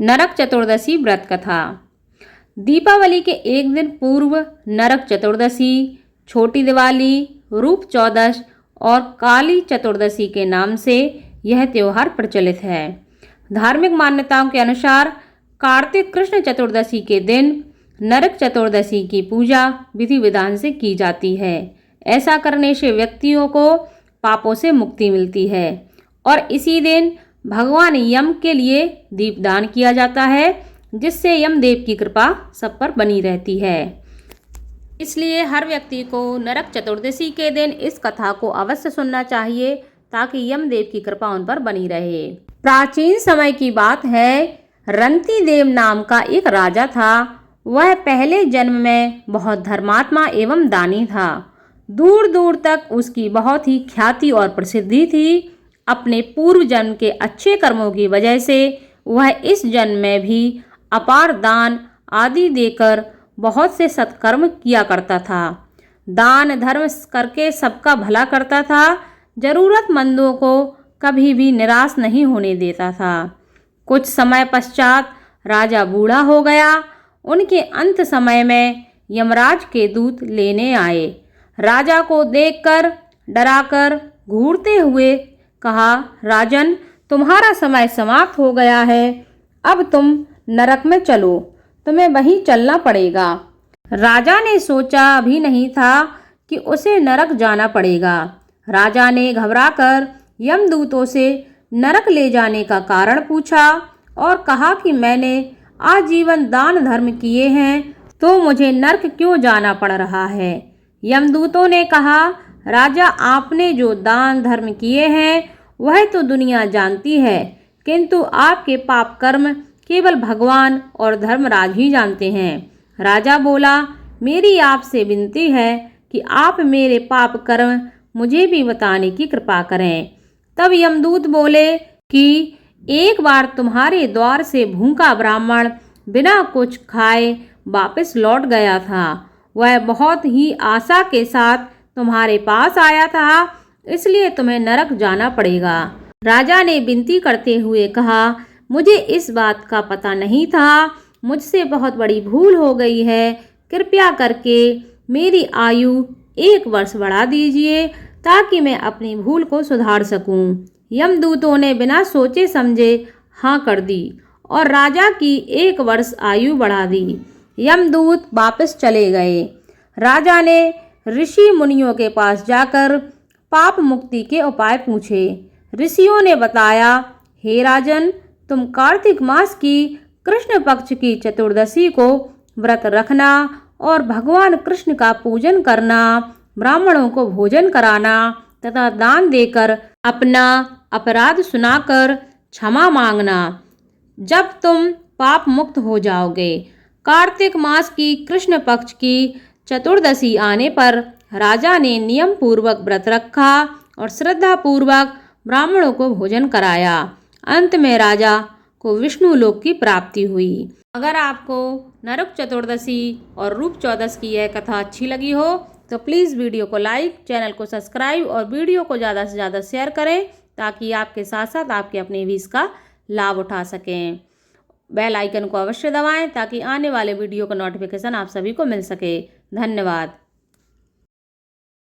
नरक चतुर्दशी व्रत कथा। दीपावली के एक दिन पूर्व नरक चतुर्दशी, छोटी दिवाली, रूप चौदश और काली चतुर्दशी के नाम से यह त्योहार प्रचलित है। धार्मिक मान्यताओं के अनुसार कार्तिक कृष्ण चतुर्दशी के दिन नरक चतुर्दशी की पूजा विधि विधान से की जाती है। ऐसा करने से व्यक्तियों को पापों से मुक्ति मिलती है और इसी दिन भगवान यम के लिए दीपदान किया जाता है, जिससे यमदेव की कृपा सब पर बनी रहती है। इसलिए हर व्यक्ति को नरक चतुर्दशी के दिन इस कथा को अवश्य सुनना चाहिए ताकि यमदेव की कृपा उन पर बनी रहे। प्राचीन समय की बात है, रंती देव नाम का एक राजा था। वह पहले जन्म में बहुत धर्मात्मा एवं दानी था। दूर दूर तक उसकी बहुत ही ख्याति और प्रसिद्धि थी। अपने पूर्व जन्म के अच्छे कर्मों की वजह से वह इस जन्म में भी अपार दान आदि देकर बहुत से सत्कर्म किया करता था। दान धर्म करके सबका भला करता था। जरूरतमंदों को कभी भी निराश नहीं होने देता था। कुछ समय पश्चात राजा बूढ़ा हो गया। उनके अंत समय में यमराज के दूत लेने आए। राजा को देखकर डराकर घूरते हुए कहा, राजन, तुम्हारा समय समाप्त हो गया है। अब तुम नरक में चलो, तुम्हें वहीं चलना पड़ेगा। राजा ने सोचा भी नहीं था कि उसे नरक जाना पड़ेगा। राजा ने घबराकर यमदूतों से नरक ले जाने का कारण पूछा और कहा कि मैंने आजीवन दान धर्म किए हैं, तो मुझे नरक क्यों जाना पड़ रहा है। यमदूतों ने कहा, राजा, आपने जो दान धर्म किए हैं वह तो दुनिया जानती है, किंतु आपके पाप कर्म केवल भगवान और धर्मराज ही जानते हैं। राजा बोला, मेरी आपसे विनती है कि आप मेरे पाप कर्म मुझे भी बताने की कृपा करें। तब यमदूत बोले कि एक बार तुम्हारे द्वार से भूखा ब्राह्मण बिना कुछ खाए वापस लौट गया था। वह बहुत ही आशा के साथ तुम्हारे पास आया था, इसलिए तुम्हें नरक जाना पड़ेगा। राजा ने विनती करते हुए कहा, मुझे इस बात का पता नहीं था, मुझसे बहुत बड़ी भूल हो गई है। कृपया करके मेरी आयु 1 वर्ष बढ़ा दीजिए ताकि मैं अपनी भूल को सुधार सकूं। यमदूतों ने बिना सोचे समझे हाँ कर दी और राजा की 1 वर्ष आयु बढ़ा दी। यमदूत वापस चले गए। राजा ने ऋषि मुनियों के पास जाकर पाप मुक्ति के उपाय पूछे। ऋषियों ने बताया, हे राजन, तुम कार्तिक मास की कृष्ण पक्ष की चतुर्दशी को व्रत रखना और भगवान कृष्ण का पूजन करना, ब्राह्मणों को भोजन कराना तथा दान देकर अपना अपराध सुनाकर क्षमा मांगना। जब तुम पाप मुक्त हो जाओगे। कार्तिक मास की कृष्ण पक्ष की चतुर्दशी आने पर राजा ने नियम पूर्वक व्रत रखा और श्रद्धा पूर्वक ब्राह्मणों को भोजन कराया। अंत में राजा को विष्णु लोक की प्राप्ति हुई। अगर आपको नरक चतुर्दशी और रूप चौदश की यह कथा अच्छी लगी हो तो प्लीज़ वीडियो को लाइक, चैनल को सब्सक्राइब और वीडियो को ज़्यादा से ज़्यादा शेयर करें ताकि आपके साथ साथ आपके अपने भी इसका लाभ उठा सकें। बेल आइकन को अवश्य दबाएं ताकि आने वाले वीडियो का नोटिफिकेशन आप सभी को मिल सके। धन्यवाद।